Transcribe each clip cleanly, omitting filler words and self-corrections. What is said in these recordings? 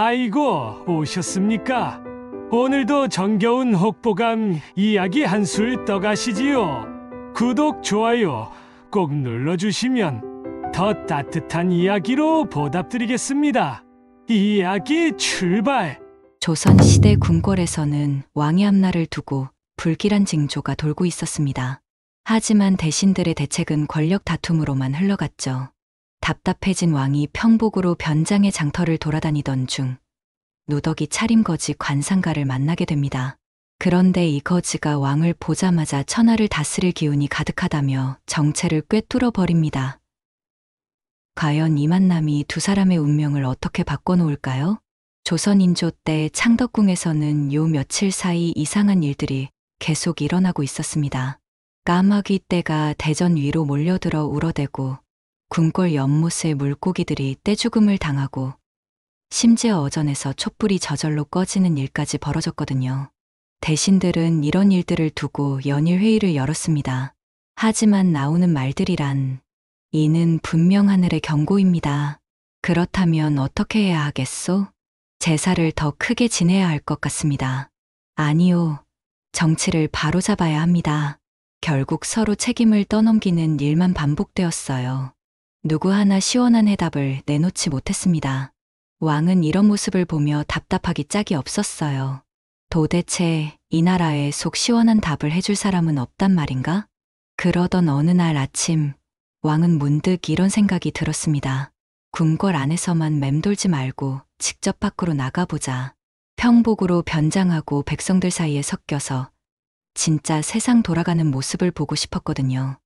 아이고, 오셨습니까? 오늘도 정겨운 혹보감 이야기 한술 떠가시지요. 구독, 좋아요 꼭 눌러주시면 더 따뜻한 이야기로 보답드리겠습니다. 이야기 출발! 조선시대 궁궐에서는 왕의 앞날을 두고 불길한 징조가 돌고 있었습니다. 하지만 대신들의 대책은 권력 다툼으로만 흘러갔죠. 답답해진 왕이 평복으로 변장의 장터를 돌아다니던 중 누더기 차림거지 관상가를 만나게 됩니다. 그런데 이 거지가 왕을 보자마자 천하를 다스릴 기운이 가득하다며 정체를 꿰뚫어 버립니다. 과연 이 만남이 두 사람의 운명을 어떻게 바꿔놓을까요? 조선인조 때 창덕궁에서는 요 며칠 사이 이상한 일들이 계속 일어나고 있었습니다. 까마귀 떼가 대전 위로 몰려들어 울어대고 궁궐 연못의 물고기들이 떼죽음을 당하고 심지어 어전에서 촛불이 저절로 꺼지는 일까지 벌어졌거든요. 대신들은 이런 일들을 두고 연일 회의를 열었습니다. 하지만 나오는 말들이란 이는 분명 하늘의 경고입니다. 그렇다면 어떻게 해야 하겠소? 제사를 더 크게 지내야 할 것 같습니다. 아니요. 정치를 바로잡아야 합니다. 결국 서로 책임을 떠넘기는 일만 반복되었어요. 누구 하나 시원한 해답을 내놓지 못했습니다. 왕은 이런 모습을 보며 답답하기 짝이 없었어요. 도대체 이 나라에 속 시원한 답을 해줄 사람은 없단 말인가? 그러던 어느 날 아침, 왕은 문득 이런 생각이 들었습니다. 궁궐 안에서만 맴돌지 말고 직접 밖으로 나가보자. 평복으로 변장하고 백성들 사이에 섞여서 진짜 세상 돌아가는 모습을 보고 싶었거든요.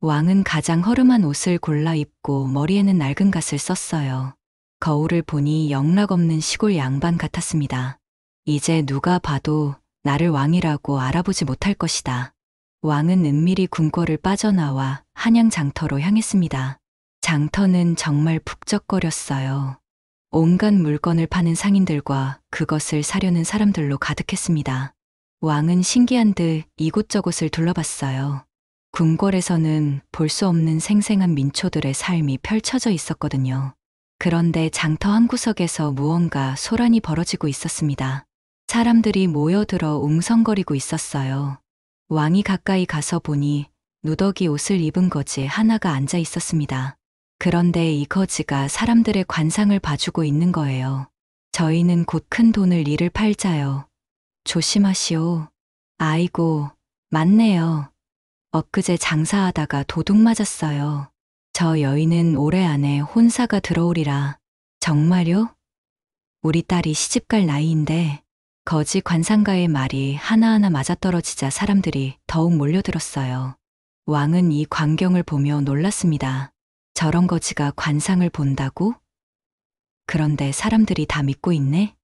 왕은 가장 허름한 옷을 골라 입고 머리에는 낡은 갓을 썼어요. 거울을 보니 영락없는 시골 양반 같았습니다. 이제 누가 봐도 나를 왕이라고 알아보지 못할 것이다. 왕은 은밀히 궁궐을 빠져나와 한양 장터로 향했습니다. 장터는 정말 북적거렸어요. 온갖 물건을 파는 상인들과 그것을 사려는 사람들로 가득했습니다. 왕은 신기한 듯 이곳저곳을 둘러봤어요. 궁궐에서는 볼 수 없는 생생한 민초들의 삶이 펼쳐져 있었거든요. 그런데 장터 한 구석에서 무언가 소란이 벌어지고 있었습니다. 사람들이 모여들어 웅성거리고 있었어요. 왕이 가까이 가서 보니 누더기 옷을 입은 거지 하나가 앉아 있었습니다. 그런데 이 거지가 사람들의 관상을 봐주고 있는 거예요. 저희는 곧 큰 돈을 잃을 팔자요. 조심하시오. 아이고, 맞네요. 엊그제 장사하다가 도둑 맞았어요. 저 여인은 올해 안에 혼사가 들어오리라. 정말요? 우리 딸이 시집갈 나이인데. 거지 관상가의 말이 하나하나 맞아떨어지자 사람들이 더욱 몰려들었어요. 왕은 이 광경을 보며 놀랐습니다. 저런 거지가 관상을 본다고? 그런데 사람들이 다 믿고 있네?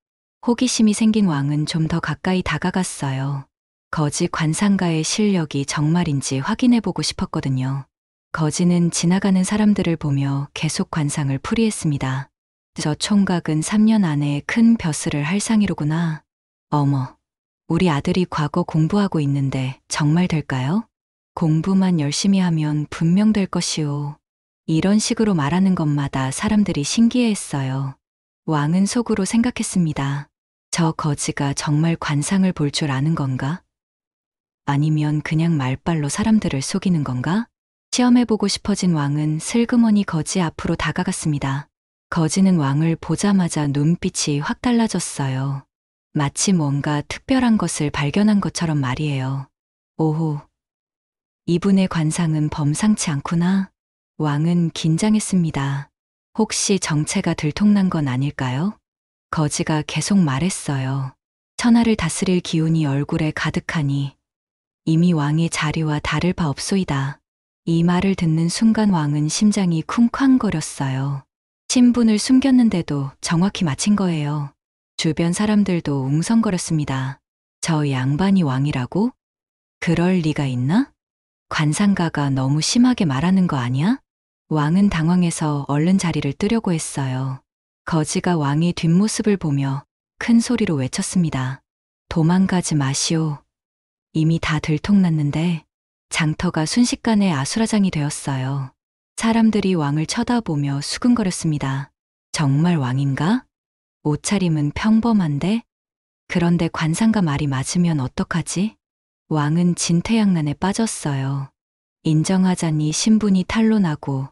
호기심이 생긴 왕은 좀 더 가까이 다가갔어요. 거지 관상가의 실력이 정말인지 확인해보고 싶었거든요. 거지는 지나가는 사람들을 보며 계속 관상을 풀이했습니다. 저 총각은 3년 안에 큰 벼슬을 할 상이로구나. 어머, 우리 아들이 과거 공부하고 있는데 정말 될까요? 공부만 열심히 하면 분명 될 것이오. 이런 식으로 말하는 것마다 사람들이 신기해했어요. 왕은 속으로 생각했습니다. 저 거지가 정말 관상을 볼 줄 아는 건가? 아니면 그냥 말빨로 사람들을 속이는 건가? 시험해보고 싶어진 왕은 슬그머니 거지 앞으로 다가갔습니다. 거지는 왕을 보자마자 눈빛이 확 달라졌어요. 마치 뭔가 특별한 것을 발견한 것처럼 말이에요. 오호, 이분의 관상은 범상치 않구나. 왕은 긴장했습니다. 혹시 정체가 들통난 건 아닐까요? 거지가 계속 말했어요. 천하를 다스릴 기운이 얼굴에 가득하니 이미 왕의 자리와 다를 바 없소이다. 이 말을 듣는 순간 왕은 심장이 쿵쾅거렸어요. 신분을 숨겼는데도 정확히 맞힌 거예요. 주변 사람들도 웅성거렸습니다. 저 양반이 왕이라고? 그럴 리가 있나? 관상가가 너무 심하게 말하는 거 아니야? 왕은 당황해서 얼른 자리를 뜨려고 했어요. 거지가 왕의 뒷모습을 보며 큰 소리로 외쳤습니다. 도망가지 마시오. 이미 다 들통났는데. 장터가 순식간에 아수라장이 되었어요. 사람들이 왕을 쳐다보며 수근거렸습니다. 정말 왕인가? 옷차림은 평범한데? 그런데 관상가 말이 맞으면 어떡하지? 왕은 진퇴양난에 빠졌어요. 인정하자니 신분이 탄로나고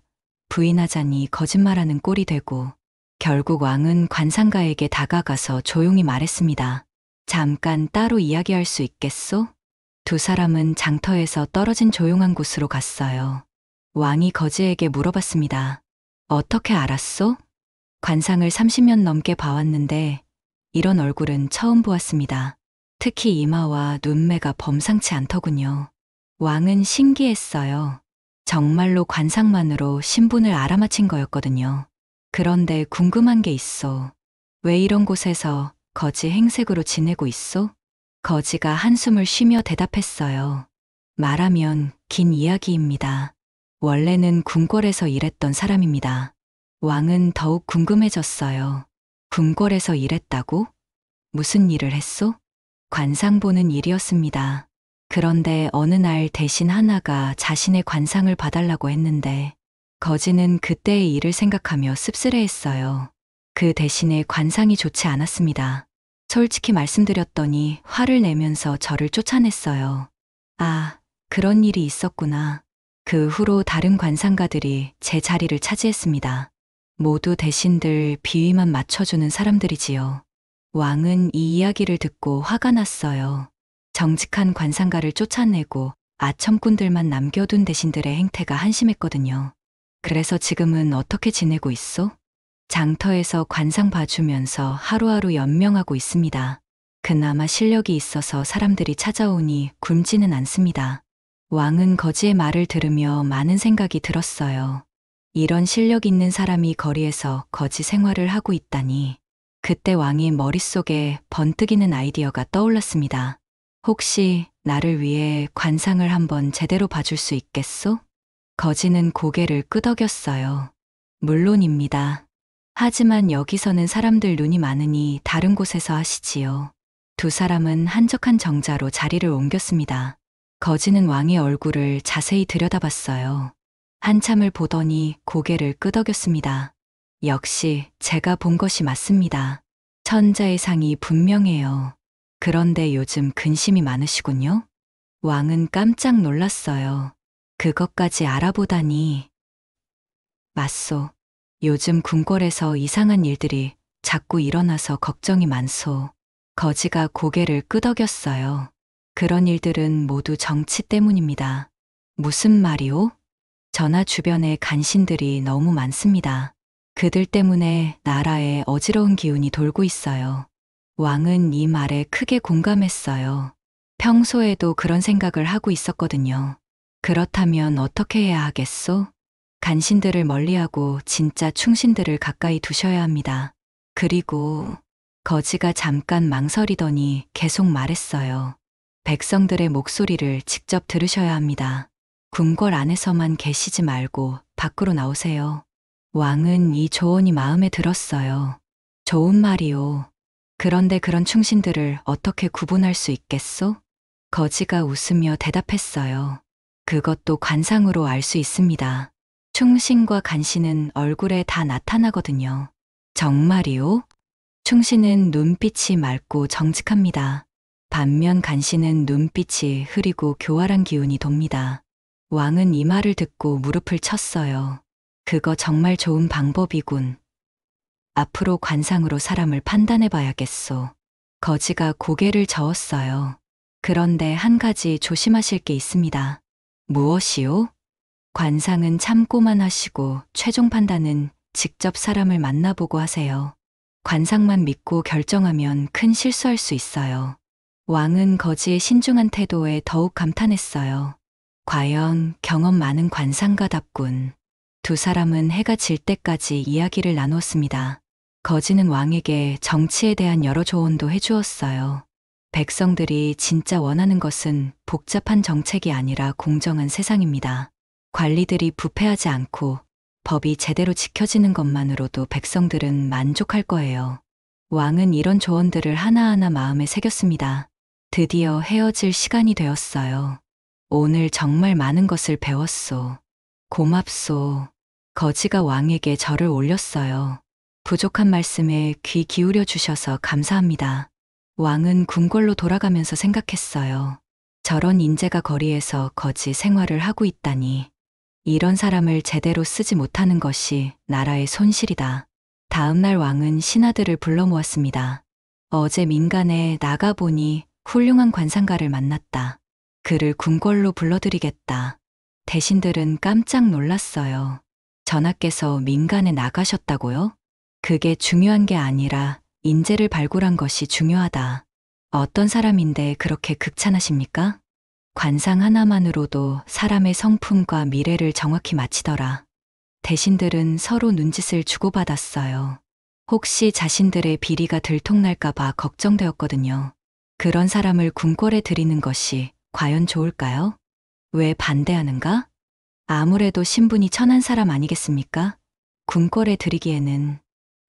부인하자니 거짓말하는 꼴이 되고 결국 왕은 관상가에게 다가가서 조용히 말했습니다. 잠깐 따로 이야기할 수 있겠소? 두 사람은 장터에서 떨어진 조용한 곳으로 갔어요. 왕이 거지에게 물어봤습니다. 어떻게 알았소? 관상을 30년 넘게 봐왔는데 이런 얼굴은 처음 보았습니다. 특히 이마와 눈매가 범상치 않더군요. 왕은 신기했어요. 정말로 관상만으로 신분을 알아맞힌 거였거든요. 그런데 궁금한 게 있어. 왜 이런 곳에서 거지 행색으로 지내고 있어? 거지가 한숨을 쉬며 대답했어요. 말하면 긴 이야기입니다. 원래는 궁궐에서 일했던 사람입니다. 왕은 더욱 궁금해졌어요. 궁궐에서 일했다고? 무슨 일을 했소? 관상 보는 일이었습니다. 그런데 어느 날 대신 하나가 자신의 관상을 봐달라고 했는데 거지는 그때의 일을 생각하며 씁쓸해했어요. 그 대신에 관상이 좋지 않았습니다. 솔직히 말씀드렸더니 화를 내면서 저를 쫓아냈어요. 아, 그런 일이 있었구나. 그 후로 다른 관상가들이 제 자리를 차지했습니다. 모두 대신들 비위만 맞춰주는 사람들이지요. 왕은 이 이야기를 듣고 화가 났어요. 정직한 관상가를 쫓아내고 아첨꾼들만 남겨둔 대신들의 행태가 한심했거든요. 그래서 지금은 어떻게 지내고 있어? 장터에서 관상 봐주면서 하루하루 연명하고 있습니다. 그나마 실력이 있어서 사람들이 찾아오니 굶지는 않습니다. 왕은 거지의 말을 들으며 많은 생각이 들었어요. 이런 실력 있는 사람이 거리에서 거지 생활을 하고 있다니. 그때 왕의 머릿속에 번뜩이는 아이디어가 떠올랐습니다. 혹시 나를 위해 관상을 한번 제대로 봐줄 수 있겠소? 거지는 고개를 끄덕였어요. 물론입니다. 하지만 여기서는 사람들 눈이 많으니 다른 곳에서 하시지요. 두 사람은 한적한 정자로 자리를 옮겼습니다. 거지는 왕의 얼굴을 자세히 들여다봤어요. 한참을 보더니 고개를 끄덕였습니다. 역시 제가 본 것이 맞습니다. 천자의 상이 분명해요. 그런데 요즘 근심이 많으시군요? 왕은 깜짝 놀랐어요. 그것까지 알아보다니. 맞소. 요즘 궁궐에서 이상한 일들이 자꾸 일어나서 걱정이 많소. 거지가 고개를 끄덕였어요. 그런 일들은 모두 정치 때문입니다. 무슨 말이오? 전하 주변에 간신들이 너무 많습니다. 그들 때문에 나라에 어지러운 기운이 돌고 있어요. 왕은 이 말에 크게 공감했어요. 평소에도 그런 생각을 하고 있었거든요. 그렇다면 어떻게 해야 하겠소? 간신들을 멀리하고 진짜 충신들을 가까이 두셔야 합니다. 그리고 거지가 잠깐 망설이더니 계속 말했어요. 백성들의 목소리를 직접 들으셔야 합니다. 궁궐 안에서만 계시지 말고 밖으로 나오세요. 왕은 이 조언이 마음에 들었어요. 좋은 말이오. 그런데 그런 충신들을 어떻게 구분할 수 있겠소? 거지가 웃으며 대답했어요. 그것도 관상으로 알 수 있습니다. 충신과 간신은 얼굴에 다 나타나거든요. 정말이오? 충신은 눈빛이 맑고 정직합니다. 반면 간신은 눈빛이 흐리고 교활한 기운이 돕니다. 왕은 이 말을 듣고 무릎을 쳤어요. 그거 정말 좋은 방법이군. 앞으로 관상으로 사람을 판단해 봐야겠소. 거지가 고개를 저었어요. 그런데 한 가지 조심하실 게 있습니다. 무엇이요? 관상은 참고만 하시고 최종 판단은 직접 사람을 만나보고 하세요. 관상만 믿고 결정하면 큰 실수할 수 있어요. 왕은 거지의 신중한 태도에 더욱 감탄했어요. 과연 경험 많은 관상가답군. 두 사람은 해가 질 때까지 이야기를 나누었습니다. 거지는 왕에게 정치에 대한 여러 조언도 해주었어요. 백성들이 진짜 원하는 것은 복잡한 정책이 아니라 공정한 세상입니다. 관리들이 부패하지 않고 법이 제대로 지켜지는 것만으로도 백성들은 만족할 거예요. 왕은 이런 조언들을 하나하나 마음에 새겼습니다. 드디어 헤어질 시간이 되었어요. 오늘 정말 많은 것을 배웠소. 고맙소. 거지가 왕에게 절을 올렸어요. 부족한 말씀에 귀 기울여 주셔서 감사합니다. 왕은 궁궐로 돌아가면서 생각했어요. 저런 인재가 거리에서 거지 생활을 하고 있다니. 이런 사람을 제대로 쓰지 못하는 것이 나라의 손실이다. 다음 날 왕은 신하들을 불러 모았습니다. 어제 민간에 나가보니 훌륭한 관상가를 만났다. 그를 궁궐로 불러드리겠다. 대신들은 깜짝 놀랐어요. 전하께서 민간에 나가셨다고요? 그게 중요한 게 아니라 인재를 발굴한 것이 중요하다. 어떤 사람인데 그렇게 극찬하십니까? 관상 하나만으로도 사람의 성품과 미래를 정확히 맞히더라. 대신들은 서로 눈짓을 주고받았어요. 혹시 자신들의 비리가 들통날까봐 걱정되었거든요. 그런 사람을 궁궐에 들이는 것이 과연 좋을까요? 왜 반대하는가? 아무래도 신분이 천한 사람 아니겠습니까? 궁궐에 들이기에는.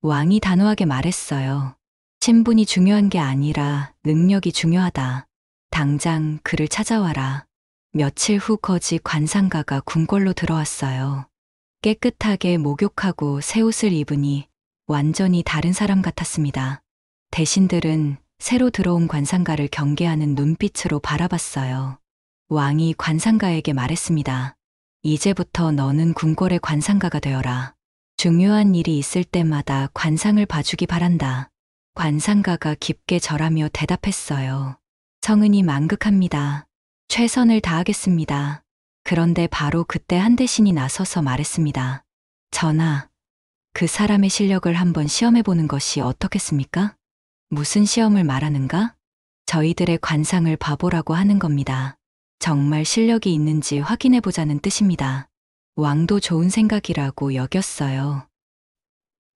왕이 단호하게 말했어요. 신분이 중요한 게 아니라 능력이 중요하다. 당장 그를 찾아와라. 며칠 후 거지 관상가가 궁궐로 들어왔어요. 깨끗하게 목욕하고 새 옷을 입으니 완전히 다른 사람 같았습니다. 대신들은 새로 들어온 관상가를 경계하는 눈빛으로 바라봤어요. 왕이 관상가에게 말했습니다. 이제부터 너는 궁궐의 관상가가 되어라. 중요한 일이 있을 때마다 관상을 봐주기 바란다. 관상가가 깊게 절하며 대답했어요. 성은이 망극합니다. 최선을 다하겠습니다. 그런데 바로 그때 한 대신이 나서서 말했습니다. 전하, 그 사람의 실력을 한번 시험해보는 것이 어떻겠습니까? 무슨 시험을 말하는가? 저희들의 관상을 봐보라고 하는 겁니다. 정말 실력이 있는지 확인해보자는 뜻입니다. 왕도 좋은 생각이라고 여겼어요.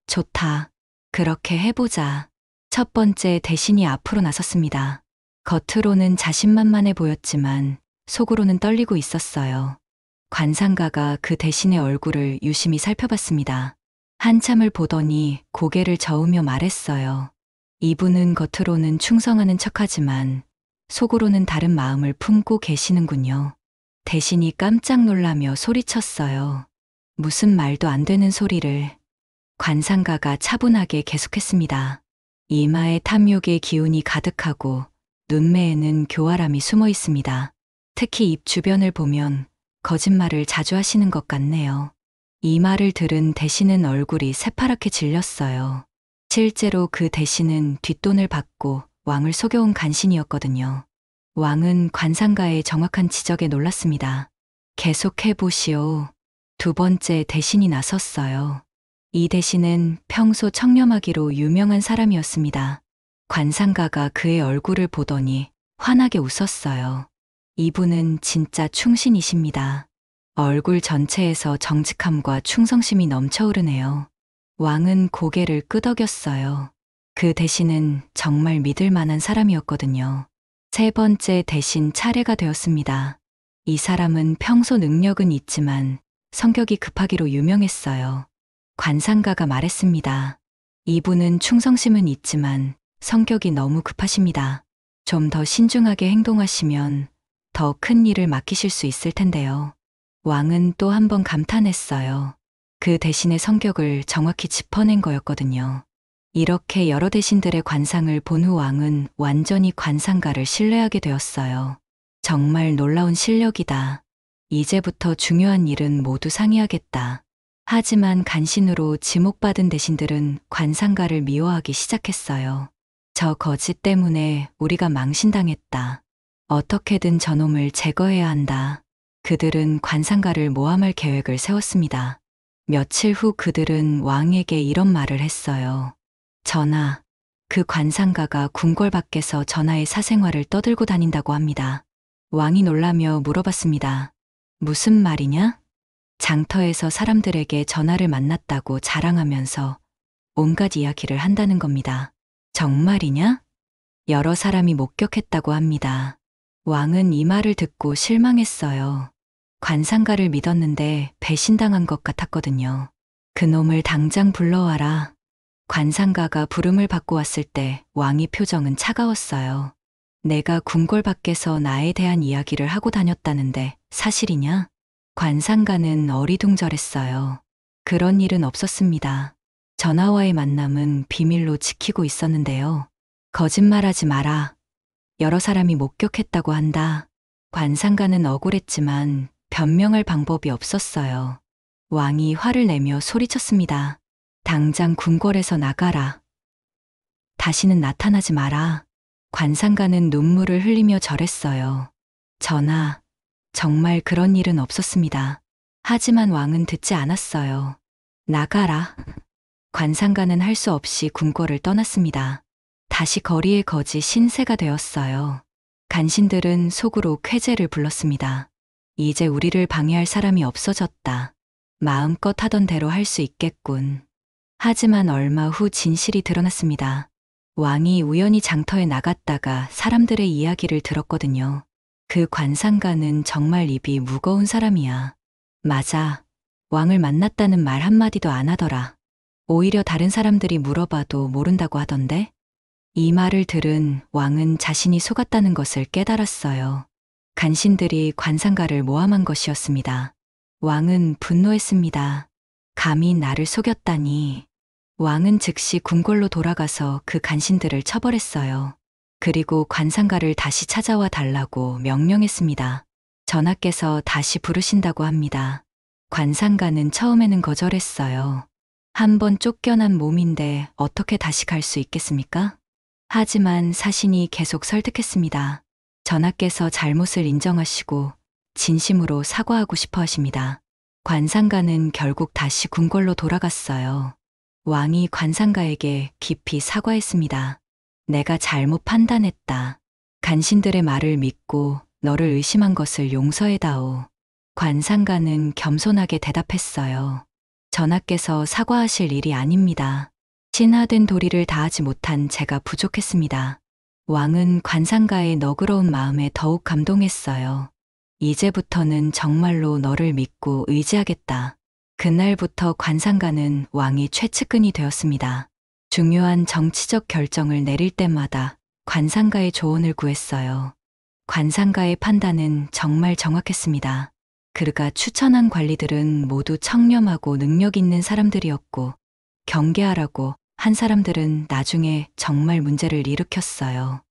좋다. 그렇게 해보자. 첫 번째 대신이 앞으로 나섰습니다. 겉으로는 자신만만해 보였지만 속으로는 떨리고 있었어요. 관상가가 그 대신의 얼굴을 유심히 살펴봤습니다. 한참을 보더니 고개를 저으며 말했어요. 이분은 겉으로는 충성하는 척하지만 속으로는 다른 마음을 품고 계시는군요. 대신이 깜짝 놀라며 소리쳤어요. 무슨 말도 안 되는 소리를. 관상가가 차분하게 계속했습니다. 이마에 탐욕의 기운이 가득하고 눈매에는 교활함이 숨어 있습니다. 특히 입 주변을 보면 거짓말을 자주 하시는 것 같네요. 이 말을 들은 대신은 얼굴이 새파랗게 질렸어요. 실제로 그 대신은 뒷돈을 받고 왕을 속여온 간신이었거든요. 왕은 관상가의 정확한 지적에 놀랐습니다. 계속해보시오. 두 번째 대신이 나섰어요. 이 대신은 평소 청렴하기로 유명한 사람이었습니다. 관상가가 그의 얼굴을 보더니 환하게 웃었어요. 이분은 진짜 충신이십니다. 얼굴 전체에서 정직함과 충성심이 넘쳐흐르네요. 왕은 고개를 끄덕였어요. 그 대신은 정말 믿을 만한 사람이었거든요. 세 번째 대신 차례가 되었습니다. 이 사람은 평소 능력은 있지만 성격이 급하기로 유명했어요. 관상가가 말했습니다. 이분은 충성심은 있지만 성격이 너무 급하십니다. 좀 더 신중하게 행동하시면 더 큰 일을 맡기실 수 있을 텐데요. 왕은 또 한 번 감탄했어요. 그 대신의 성격을 정확히 짚어낸 거였거든요. 이렇게 여러 대신들의 관상을 본 후 왕은 완전히 관상가를 신뢰하게 되었어요. 정말 놀라운 실력이다. 이제부터 중요한 일은 모두 상의하겠다. 하지만 간신으로 지목받은 대신들은 관상가를 미워하기 시작했어요. 저 거짓 때문에 우리가 망신당했다. 어떻게든 저놈을 제거해야 한다. 그들은 관상가를 모함할 계획을 세웠습니다. 며칠 후 그들은 왕에게 이런 말을 했어요. 전하, 그 관상가가 궁궐 밖에서 전하의 사생활을 떠들고 다닌다고 합니다. 왕이 놀라며 물어봤습니다. 무슨 말이냐? 장터에서 사람들에게 전하를 만났다고 자랑하면서 온갖 이야기를 한다는 겁니다. 정말이냐? 여러 사람이 목격했다고 합니다. 왕은 이 말을 듣고 실망했어요. 관상가를 믿었는데 배신당한 것 같았거든요. 그놈을 당장 불러와라. 관상가가 부름을 받고 왔을 때 왕의 표정은 차가웠어요. 내가 궁궐 밖에서 나에 대한 이야기를 하고 다녔다는데 사실이냐? 관상가는 어리둥절했어요. 그런 일은 없었습니다. 전하와의 만남은 비밀로 지키고 있었는데요. 거짓말하지 마라. 여러 사람이 목격했다고 한다. 관상가는 억울했지만 변명할 방법이 없었어요. 왕이 화를 내며 소리쳤습니다. 당장 궁궐에서 나가라. 다시는 나타나지 마라. 관상가는 눈물을 흘리며 절했어요. 전하, 정말 그런 일은 없었습니다. 하지만 왕은 듣지 않았어요. 나가라. 관상가는 할 수 없이 궁궐을 떠났습니다. 다시 거리의 거지 신세가 되었어요. 간신들은 속으로 쾌재를 불렀습니다. 이제 우리를 방해할 사람이 없어졌다. 마음껏 하던 대로 할 수 있겠군. 하지만 얼마 후 진실이 드러났습니다. 왕이 우연히 장터에 나갔다가 사람들의 이야기를 들었거든요. 그 관상가는 정말 입이 무거운 사람이야. 맞아. 왕을 만났다는 말 한마디도 안 하더라. 오히려 다른 사람들이 물어봐도 모른다고 하던데? 이 말을 들은 왕은 자신이 속았다는 것을 깨달았어요. 간신들이 관상가를 모함한 것이었습니다. 왕은 분노했습니다. 감히 나를 속였다니. 왕은 즉시 궁궐로 돌아가서 그 간신들을 처벌했어요. 그리고 관상가를 다시 찾아와 달라고 명령했습니다. 전하께서 다시 부르신다고 합니다. 관상가는 처음에는 거절했어요. 한 번 쫓겨난 몸인데 어떻게 다시 갈 수 있겠습니까? 하지만 사신이 계속 설득했습니다. 전하께서 잘못을 인정하시고 진심으로 사과하고 싶어 하십니다. 관상가는 결국 다시 궁궐로 돌아갔어요. 왕이 관상가에게 깊이 사과했습니다. 내가 잘못 판단했다. 간신들의 말을 믿고 너를 의심한 것을 용서해다오. 관상가는 겸손하게 대답했어요. 전하께서 사과하실 일이 아닙니다. 신하된 도리를 다하지 못한 제가 부족했습니다. 왕은 관상가의 너그러운 마음에 더욱 감동했어요. 이제부터는 정말로 너를 믿고 의지하겠다. 그날부터 관상가는 왕의 최측근이 되었습니다. 중요한 정치적 결정을 내릴 때마다 관상가의 조언을 구했어요. 관상가의 판단은 정말 정확했습니다. 그가 추천한 관리들은 모두 청렴하고 능력 있는 사람들이었고 경계하라고 한 사람들은 나중에 정말 문제를 일으켰어요.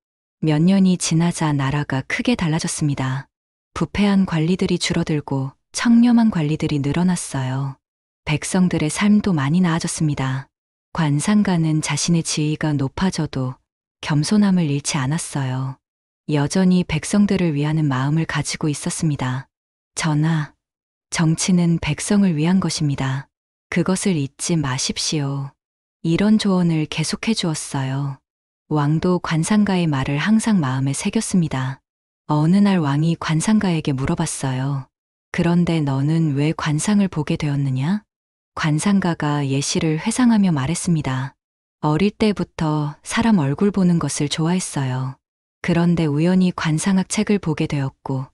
몇 년이 지나자 나라가 크게 달라졌습니다. 부패한 관리들이 줄어들고 청렴한 관리들이 늘어났어요. 백성들의 삶도 많이 나아졌습니다. 관상가는 자신의 지위가 높아져도 겸손함을 잃지 않았어요. 여전히 백성들을 위하는 마음을 가지고 있었습니다. 전하, 정치는 백성을 위한 것입니다. 그것을 잊지 마십시오. 이런 조언을 계속해 주었어요. 왕도 관상가의 말을 항상 마음에 새겼습니다. 어느 날 왕이 관상가에게 물어봤어요. 그런데 너는 왜 관상을 보게 되었느냐? 관상가가 예시를 회상하며 말했습니다. 어릴 때부터 사람 얼굴 보는 것을 좋아했어요. 그런데 우연히 관상학 책을 보게 되었고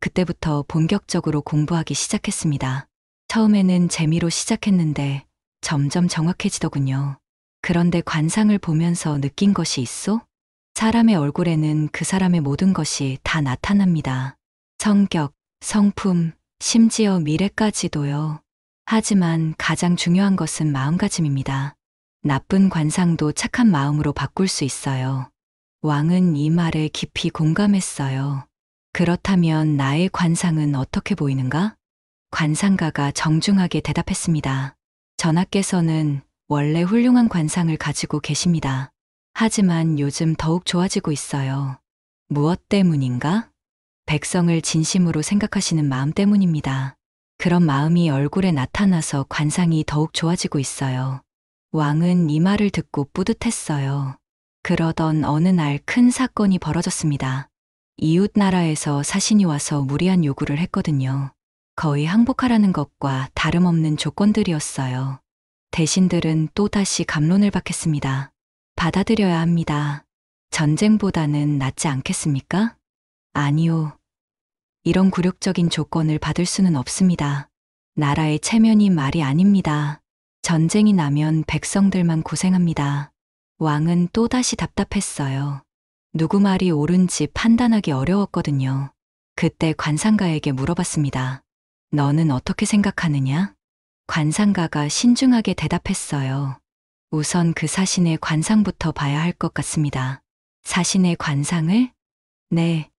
그때부터 본격적으로 공부하기 시작했습니다. 처음에는 재미로 시작했는데 점점 정확해지더군요. 그런데 관상을 보면서 느낀 것이 있어? 사람의 얼굴에는 그 사람의 모든 것이 다 나타납니다. 성격, 성품, 심지어 미래까지도요. 하지만 가장 중요한 것은 마음가짐입니다. 나쁜 관상도 착한 마음으로 바꿀 수 있어요. 왕은 이 말에 깊이 공감했어요. 그렇다면 나의 관상은 어떻게 보이는가? 관상가가 정중하게 대답했습니다. 전하께서는 원래 훌륭한 관상을 가지고 계십니다. 하지만 요즘 더욱 좋아지고 있어요. 무엇 때문인가? 백성을 진심으로 생각하시는 마음 때문입니다. 그런 마음이 얼굴에 나타나서 관상이 더욱 좋아지고 있어요. 왕은 이 말을 듣고 뿌듯했어요. 그러던 어느 날 큰 사건이 벌어졌습니다. 이웃 나라에서 사신이 와서 무리한 요구를 했거든요. 거의 항복하라는 것과 다름없는 조건들이었어요. 대신들은 또다시 갑론을 박했습니다. 받아들여야 합니다. 전쟁보다는 낫지 않겠습니까? 아니요. 이런 굴욕적인 조건을 받을 수는 없습니다. 나라의 체면이 말이 아닙니다. 전쟁이 나면 백성들만 고생합니다. 왕은 또다시 답답했어요. 누구 말이 옳은지 판단하기 어려웠거든요. 그때 관상가에게 물어봤습니다. 너는 어떻게 생각하느냐? 관상가가 신중하게 대답했어요. 우선 그 사신의 관상부터 봐야 할 것 같습니다. 사신의 관상을? 네.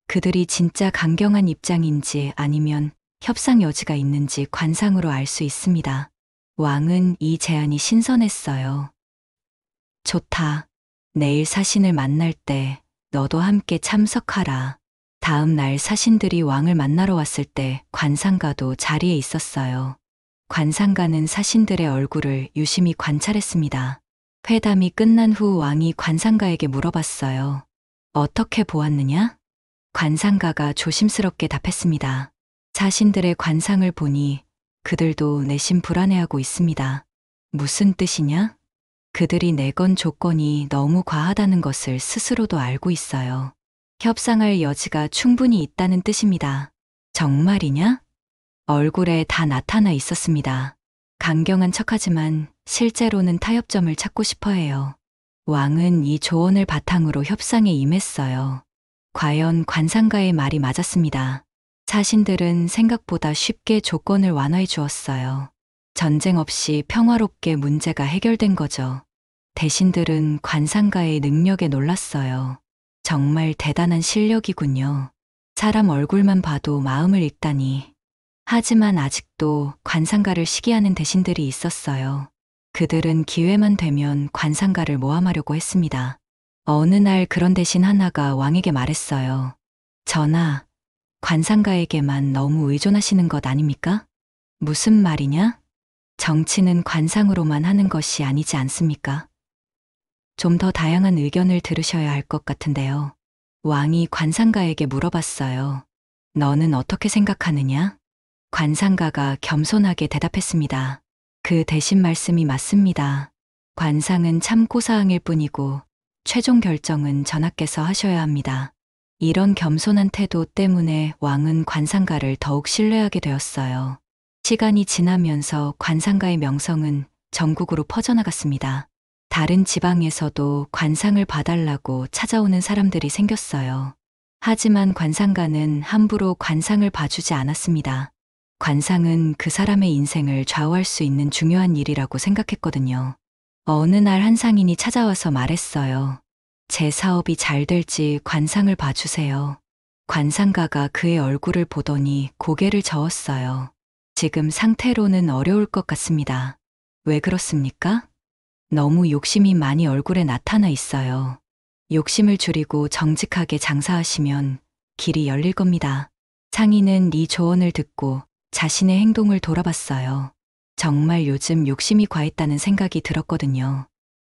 그들이 진짜 강경한 입장인지 아니면 협상 여지가 있는지 관상으로 알 수 있습니다. 왕은 이 제안이 신선했어요. 좋다. 내일 사신을 만날 때 너도 함께 참석하라. 다음 날 사신들이 왕을 만나러 왔을 때 관상가도 자리에 있었어요. 관상가는 사신들의 얼굴을 유심히 관찰했습니다. 회담이 끝난 후 왕이 관상가에게 물어봤어요. 어떻게 보았느냐? 관상가가 조심스럽게 답했습니다. 사신들의 관상을 보니 그들도 내심 불안해하고 있습니다. 무슨 뜻이냐? 그들이 내건 조건이 너무 과하다는 것을 스스로도 알고 있어요. 협상할 여지가 충분히 있다는 뜻입니다. 정말이냐? 얼굴에 다 나타나 있었습니다. 강경한 척하지만 실제로는 타협점을 찾고 싶어 해요. 왕은 이 조언을 바탕으로 협상에 임했어요. 과연 관상가의 말이 맞았습니다. 사신들은 생각보다 쉽게 조건을 완화해 주었어요. 전쟁 없이 평화롭게 문제가 해결된 거죠. 대신들은 관상가의 능력에 놀랐어요. 정말 대단한 실력이군요. 사람 얼굴만 봐도 마음을 읽다니. 하지만 아직도 관상가를 시기하는 대신들이 있었어요. 그들은 기회만 되면 관상가를 모함하려고 했습니다. 어느 날 그런 대신 하나가 왕에게 말했어요. 전하, 관상가에게만 너무 의존하시는 것 아닙니까? 무슨 말이냐? 정치는 관상으로만 하는 것이 아니지 않습니까? 좀 더 다양한 의견을 들으셔야 할 것 같은데요. 왕이 관상가에게 물어봤어요. 너는 어떻게 생각하느냐? 관상가가 겸손하게 대답했습니다. 그 대신 말씀이 맞습니다. 관상은 참고사항일 뿐이고 최종 결정은 전하께서 하셔야 합니다. 이런 겸손한 태도 때문에 왕은 관상가를 더욱 신뢰하게 되었어요. 시간이 지나면서 관상가의 명성은 전국으로 퍼져나갔습니다. 다른 지방에서도 관상을 봐달라고 찾아오는 사람들이 생겼어요. 하지만 관상가는 함부로 관상을 봐주지 않았습니다. 관상은 그 사람의 인생을 좌우할 수 있는 중요한 일이라고 생각했거든요. 어느 날 한 상인이 찾아와서 말했어요. 제 사업이 잘 될지 관상을 봐주세요. 관상가가 그의 얼굴을 보더니 고개를 저었어요. 지금 상태로는 어려울 것 같습니다. 왜 그렇습니까? 너무 욕심이 많이 얼굴에 나타나 있어요. 욕심을 줄이고 정직하게 장사하시면 길이 열릴 겁니다. 상인은 이 조언을 듣고 자신의 행동을 돌아봤어요. 정말 요즘 욕심이 과했다는 생각이 들었거든요.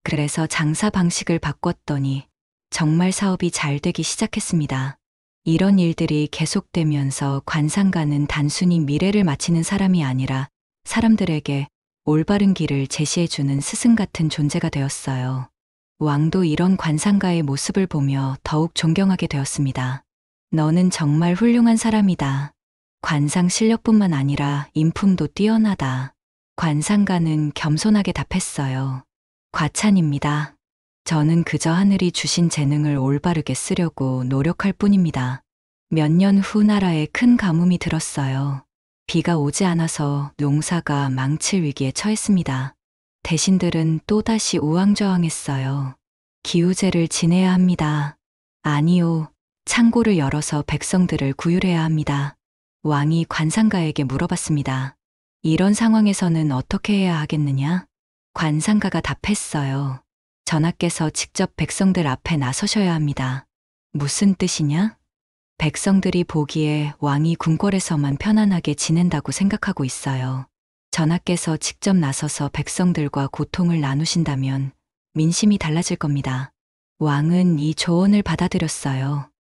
그래서 장사 방식을 바꿨더니 정말 사업이 잘 되기 시작했습니다. 이런 일들이 계속되면서 관상가는 단순히 미래를 맞히는 사람이 아니라 사람들에게 올바른 길을 제시해주는 스승 같은 존재가 되었어요. 왕도 이런 관상가의 모습을 보며 더욱 존경하게 되었습니다. 너는 정말 훌륭한 사람이다. 관상 실력뿐만 아니라 인품도 뛰어나다. 관상가는 겸손하게 답했어요. 과찬입니다. 저는 그저 하늘이 주신 재능을 올바르게 쓰려고 노력할 뿐입니다. 몇 년 후 나라에 큰 가뭄이 들었어요. 비가 오지 않아서 농사가 망칠 위기에 처했습니다. 대신들은 또다시 우왕좌왕했어요. 기우제를 지내야 합니다. 아니요, 창고를 열어서 백성들을 구휼해야 합니다. 왕이 관상가에게 물어봤습니다. 이런 상황에서는 어떻게 해야 하겠느냐? 관상가가 답했어요. 전하께서 직접 백성들 앞에 나서셔야 합니다. 무슨 뜻이냐? 백성들이 보기에 왕이 궁궐에서만 편안하게 지낸다고 생각하고 있어요. 전하께서 직접 나서서 백성들과 고통을 나누신다면 민심이 달라질 겁니다. 왕은 이 조언을 받아들였어요.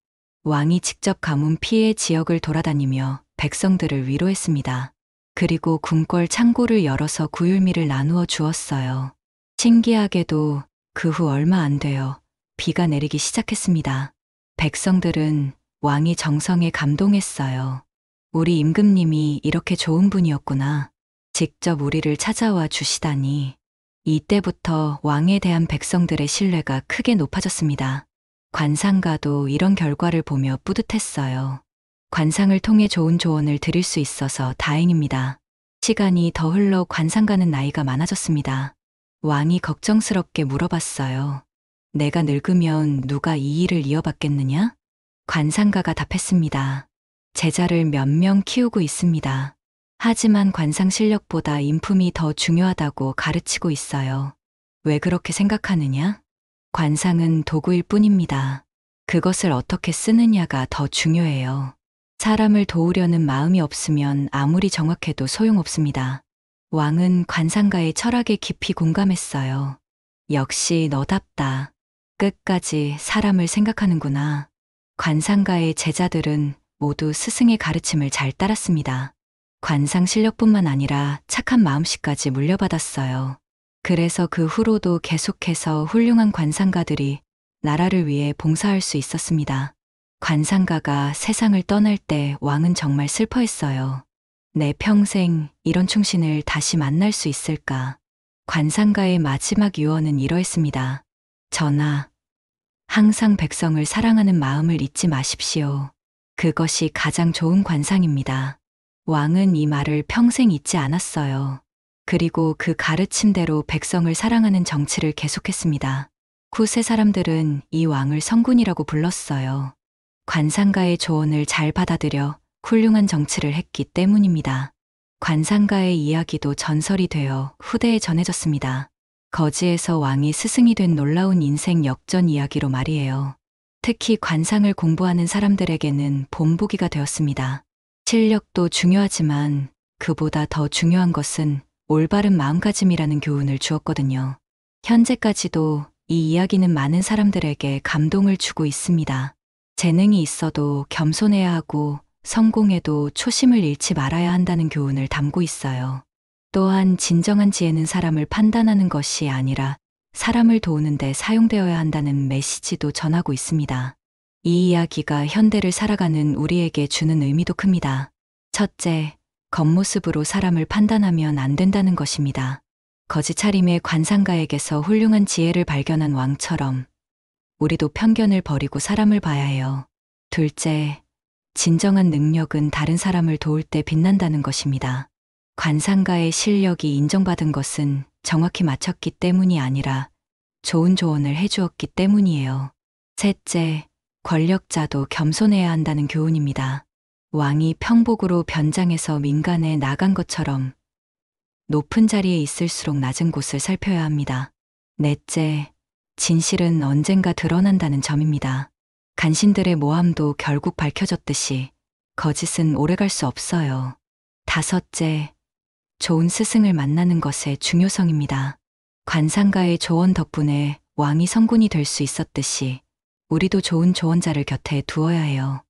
왕이 직접 가뭄 피해 지역을 돌아다니며 백성들을 위로했습니다. 그리고 궁궐 창고를 열어서 구휼미를 나누어 주었어요. 신기하게도 그 후 얼마 안 되어 비가 내리기 시작했습니다. 백성들은 왕의 정성에 감동했어요. 우리 임금님이 이렇게 좋은 분이었구나. 직접 우리를 찾아와 주시다니. 이때부터 왕에 대한 백성들의 신뢰가 크게 높아졌습니다. 관상가도 이런 결과를 보며 뿌듯했어요. 관상을 통해 좋은 조언을 드릴 수 있어서 다행입니다. 시간이 더 흘러 관상가는 나이가 많아졌습니다. 왕이 걱정스럽게 물어봤어요. 내가 늙으면 누가 이 일을 이어받겠느냐? 관상가가 답했습니다. 제자를 몇 명 키우고 있습니다. 하지만 관상 실력보다 인품이 더 중요하다고 가르치고 있어요. 왜 그렇게 생각하느냐? 관상은 도구일 뿐입니다. 그것을 어떻게 쓰느냐가 더 중요해요. 사람을 도우려는 마음이 없으면 아무리 정확해도 소용없습니다. 왕은 관상가의 철학에 깊이 공감했어요. 역시 너답다. 끝까지 사람을 생각하는구나. 관상가의 제자들은 모두 스승의 가르침을 잘 따랐습니다. 관상 실력뿐만 아니라 착한 마음씨까지 물려받았어요. 그래서 그 후로도 계속해서 훌륭한 관상가들이 나라를 위해 봉사할 수 있었습니다. 관상가가 세상을 떠날 때 왕은 정말 슬퍼했어요. 내 평생 이런 충신을 다시 만날 수 있을까? 관상가의 마지막 유언은 이러했습니다. 전하, 항상 백성을 사랑하는 마음을 잊지 마십시오. 그것이 가장 좋은 관상입니다. 왕은 이 말을 평생 잊지 않았어요. 그리고 그 가르침대로 백성을 사랑하는 정치를 계속했습니다. 후세 사람들은 이 왕을 성군이라고 불렀어요. 관상가의 조언을 잘 받아들여 훌륭한 정치를 했기 때문입니다. 관상가의 이야기도 전설이 되어 후대에 전해졌습니다. 거지에서 왕이 스승이 된 놀라운 인생 역전 이야기로 말이에요. 특히 관상을 공부하는 사람들에게는 본보기가 되었습니다. 실력도 중요하지만 그보다 더 중요한 것은 올바른 마음가짐이라는 교훈을 주었거든요. 현재까지도 이 이야기는 많은 사람들에게 감동을 주고 있습니다. 재능이 있어도 겸손해야 하고 성공해도 초심을 잃지 말아야 한다는 교훈을 담고 있어요. 또한 진정한 지혜는 사람을 판단하는 것이 아니라 사람을 도우는 데 사용되어야 한다는 메시지도 전하고 있습니다. 이 이야기가 현대를 살아가는 우리에게 주는 의미도 큽니다. 첫째, 겉모습으로 사람을 판단하면 안 된다는 것입니다. 거짓 차림의 관상가에게서 훌륭한 지혜를 발견한 왕처럼 우리도 편견을 버리고 사람을 봐야 해요. 둘째, 진정한 능력은 다른 사람을 도울 때 빛난다는 것입니다. 관상가의 실력이 인정받은 것은 정확히 맞췄기 때문이 아니라 좋은 조언을 해주었기 때문이에요. 셋째, 권력자도 겸손해야 한다는 교훈입니다. 왕이 평복으로 변장해서 민간에 나간 것처럼 높은 자리에 있을수록 낮은 곳을 살펴야 합니다. 넷째, 진실은 언젠가 드러난다는 점입니다. 간신들의 모함도 결국 밝혀졌듯이 거짓은 오래갈 수 없어요. 다섯째, 좋은 스승을 만나는 것의 중요성입니다. 관상가의 조언 덕분에 왕이 성군이 될 수 있었듯이 우리도 좋은 조언자를 곁에 두어야 해요.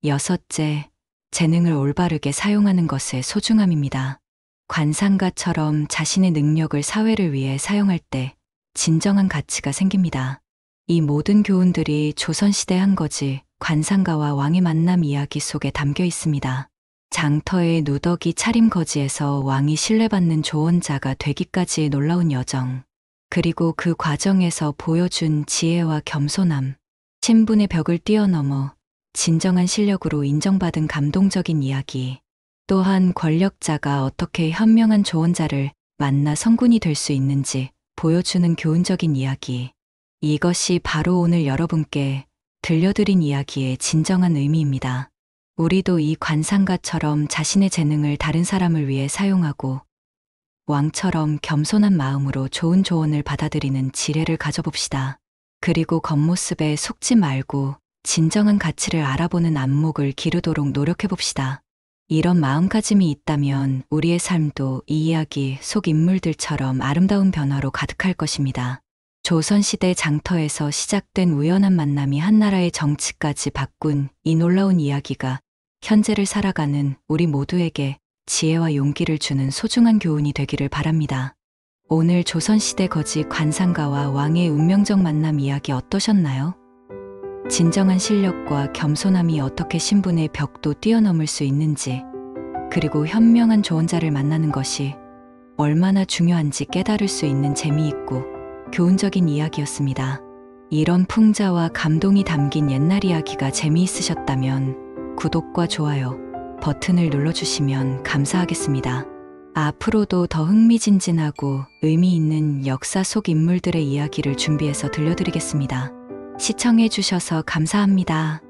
여섯째, 재능을 올바르게 사용하는 것의 소중함입니다. 관상가처럼 자신의 능력을 사회를 위해 사용할 때 진정한 가치가 생깁니다. 이 모든 교훈들이 조선시대 한 거지 관상가와 왕의 만남 이야기 속에 담겨 있습니다. 장터의 누더기 차림거지에서 왕이 신뢰받는 조언자가 되기까지의 놀라운 여정, 그리고 그 과정에서 보여준 지혜와 겸손함, 신분의 벽을 뛰어넘어 진정한 실력으로 인정받은 감동적인 이야기, 또한 권력자가 어떻게 현명한 조언자를 만나 성군이 될 수 있는지 보여주는 교훈적인 이야기, 이것이 바로 오늘 여러분께 들려드린 이야기의 진정한 의미입니다. 우리도 이 관상가처럼 자신의 재능을 다른 사람을 위해 사용하고 왕처럼 겸손한 마음으로 좋은 조언을 받아들이는 지혜를 가져봅시다. 그리고 겉모습에 속지 말고 진정한 가치를 알아보는 안목을 기르도록 노력해봅시다. 이런 마음가짐이 있다면 우리의 삶도 이 이야기 속 인물들처럼 아름다운 변화로 가득할 것입니다. 조선시대 장터에서 시작된 우연한 만남이 한나라의 정치까지 바꾼 이 놀라운 이야기가 현재를 살아가는 우리 모두에게 지혜와 용기를 주는 소중한 교훈이 되기를 바랍니다. 오늘 조선시대 거지 관상가와 왕의 운명적 만남 이야기 어떠셨나요? 진정한 실력과 겸손함이 어떻게 신분의 벽도 뛰어넘을 수 있는지, 그리고 현명한 조언자를 만나는 것이 얼마나 중요한지 깨달을 수 있는 재미있고 교훈적인 이야기였습니다. 이런 풍자와 감동이 담긴 옛날 이야기가 재미있으셨다면 구독과 좋아요 버튼을 눌러주시면 감사하겠습니다. 앞으로도 더 흥미진진하고 의미 있는 역사 속 인물들의 이야기를 준비해서 들려드리겠습니다. 시청해주셔서 감사합니다.